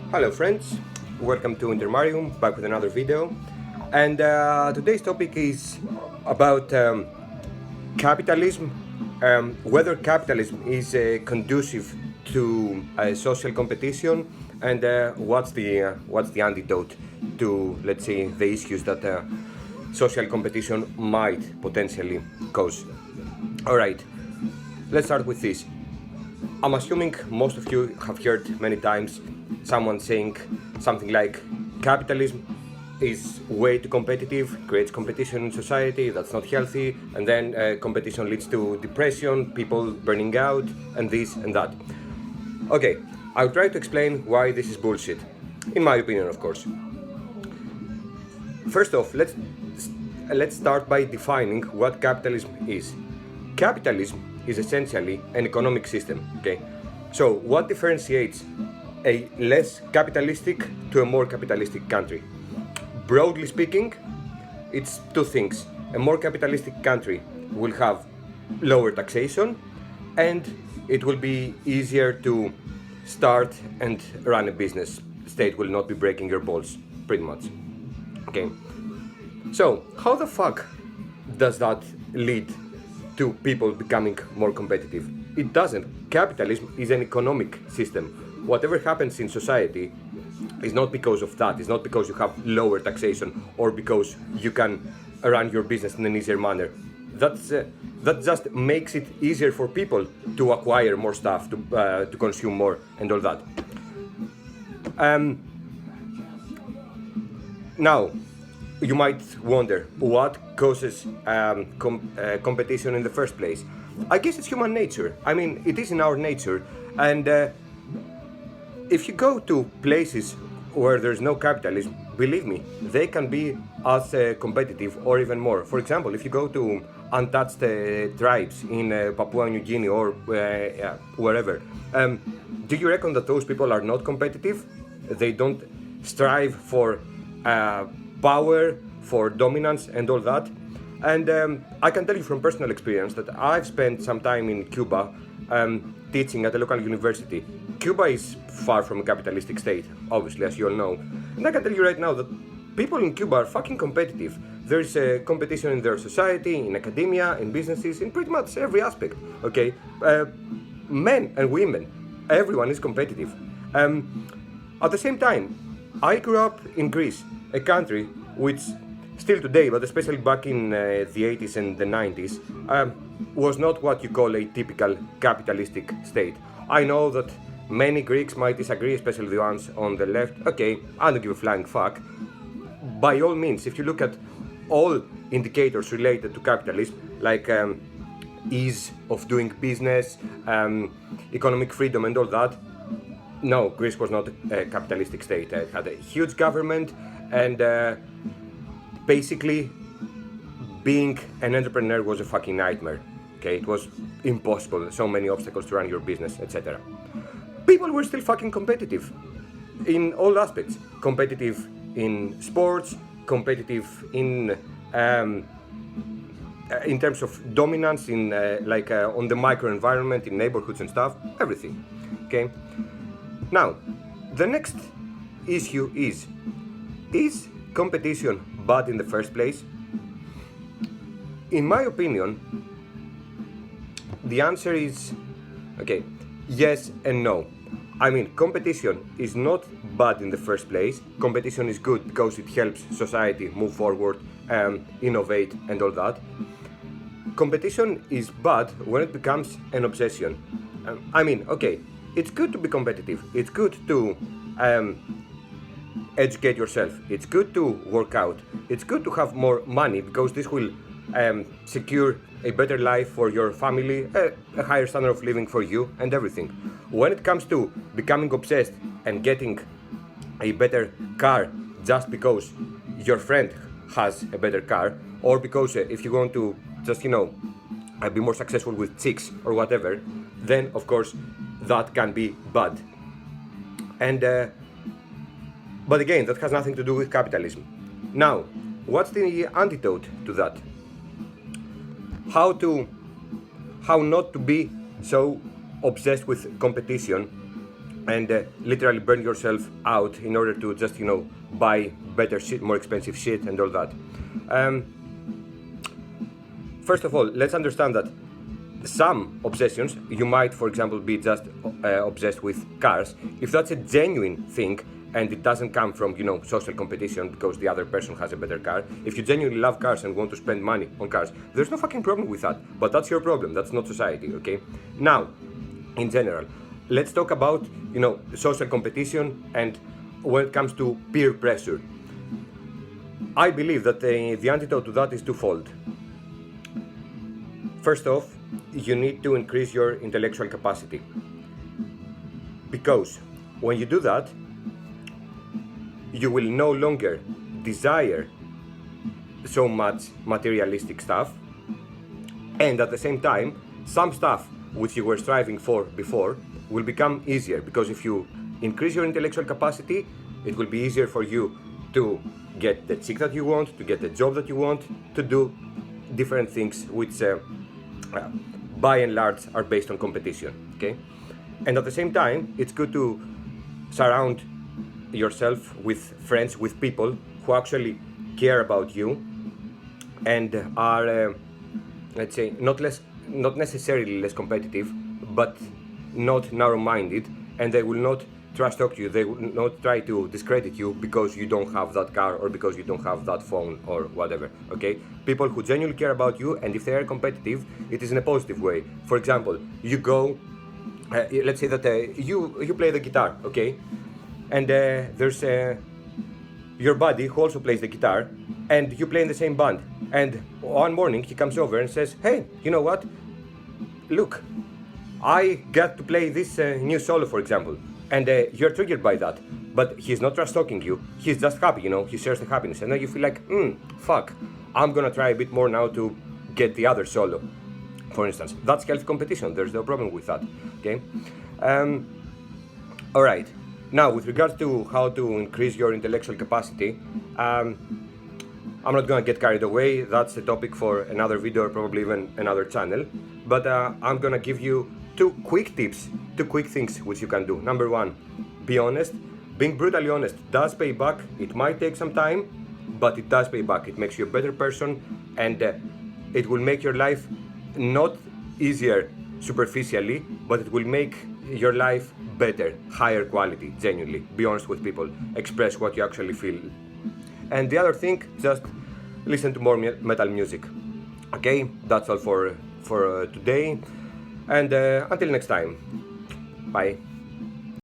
Hello friends, welcome to Intermarium, back with another video. And today's topic is about capitalism, whether capitalism is conducive to social competition, and what's the antidote to, let's say, the issues that social competition might potentially cause. All right, let's start with this. I'm assuming most of you have heard many times someone saying something like capitalism is way too competitive, creates competition in society that's not healthy, and then competition leads to depression, people burning out, and this and that. Okay, I'll try to explain why this is bullshit, in my opinion, of course. First off, let's start by defining what capitalism is. Capitalism is essentially an economic system, okay? So what differentiates a less capitalistic to a more capitalistic country? Broadly speaking, it's two things. A more capitalistic country will have lower taxation, and it will be easier to start and run a business. The state will not be breaking your balls, pretty much. Okay. So, how the fuck does that lead to people becoming more competitive? It doesn't. Capitalism is an economic system. Whatever happens in society is not because of that. It's not because you have lower taxation or because you can run your business in an easier manner. That just makes it easier for people to acquire more stuff, to consume more, and all that. Now, you might wonder what causes competition in the first place. I guess it's human nature. I mean, it is in our nature, and if you go to places where there's no capitalism, believe me, they can be as competitive or even more. For example, if you go to untouched tribes in Papua New Guinea or wherever, do you reckon that those people are not competitive? They don't strive for power, for dominance and all that. And I can tell you from personal experience that I've spent some time in Cuba teaching at a local university. Cuba is far from a capitalistic state, obviously, as you all know. And I can tell you right now that people in Cuba are fucking competitive. There's a competition in their society, in academia, in businesses, in pretty much every aspect, okay? Men and women, everyone is competitive. At the same time, I grew up in Greece, a country which still today, but especially back in the 80s and the 90s, was not what you call a typical capitalistic state. I know that many Greeks might disagree, especially the ones on the left. Okay, I don't give a flying fuck. By all means, if you look at all indicators related to capitalism, like ease of doing business, economic freedom and all that, no, Greece was not a capitalistic state. It had a huge government, and basically being an entrepreneur was a fucking nightmare. Okay, it was impossible, so many obstacles to run your business, etc. People were still fucking competitive in all aspects. Competitive in sports, competitive in terms of dominance, in on the microenvironment, in neighborhoods and stuff, everything. Okay. Now, the next issue is competition bad in the first place? In my opinion, the answer is, okay, yes and no. I mean, competition is not bad in the first place. Competition is good because it helps society move forward, innovate and all that. Competition is bad when it becomes an obsession. I mean, okay, it's good to be competitive. It's good to educate yourself. It's good to work out. It's good to have more money because this will secure a better life for your family, a higher standard of living for you and everything. When it comes to becoming obsessed and getting a better car just because your friend has a better car, or because if you want to just, be more successful with chicks or whatever, then of course that can be bad. And but again, that has nothing to do with capitalism. Now, what's the antidote to that? How not to be so obsessed with competition and literally burn yourself out in order to just, buy better shit, more expensive shit, and all that. First of all, let's understand that some obsessions, you might, for example, be just obsessed with cars. If that's a genuine thing and it doesn't come from, social competition because the other person has a better car, if you genuinely love cars and want to spend money on cars, there's no fucking problem with that. But that's your problem. That's not society, okay? Now, in general, let's talk about, social competition and when it comes to peer pressure. I believe that the antidote to that is twofold. First off, you need to increase your intellectual capacity. Because when you do that, you will no longer desire so much materialistic stuff, and at the same time, some stuff which you were striving for before will become easier, because if you increase your intellectual capacity, it will be easier for you to get the chick that you want, to get the job that you want, to do different things which by and large are based on competition, okay? And at the same time, it's good to surround yourself with friends, with people who actually care about you and are, let's say, not necessarily less competitive, but not narrow-minded, and they will not trash talk you, they will not try to discredit you because you don't have that car or because you don't have that phone or whatever, okay? People who genuinely care about you, and if they are competitive, it is in a positive way. For example, you go, let's say that you play the guitar, okay? And there's your buddy who also plays the guitar, and you play in the same band. And one morning he comes over and says, hey, you know what? Look, I got to play this new solo, for example. And you're triggered by that. But he's not trash talking you, he's just happy, he shares the happiness. And then you feel like, fuck, I'm gonna try a bit more now to get the other solo, for instance. That's healthy competition, there's no problem with that, okay? Alright, now with regards to how to increase your intellectual capacity, I'm not gonna get carried away, that's a topic for another video or probably even another channel. But I'm gonna give you two quick tips, two quick things which you can do. Number one, be honest. Being brutally honest does pay back. It might take some time, but it does pay back. It makes you a better person, and it will make your life not easier superficially, but it will make your life better, higher quality, genuinely. Be honest with people, express what you actually feel. And the other thing, just listen to more metal music. Okay, that's all for today. And until next time, bye.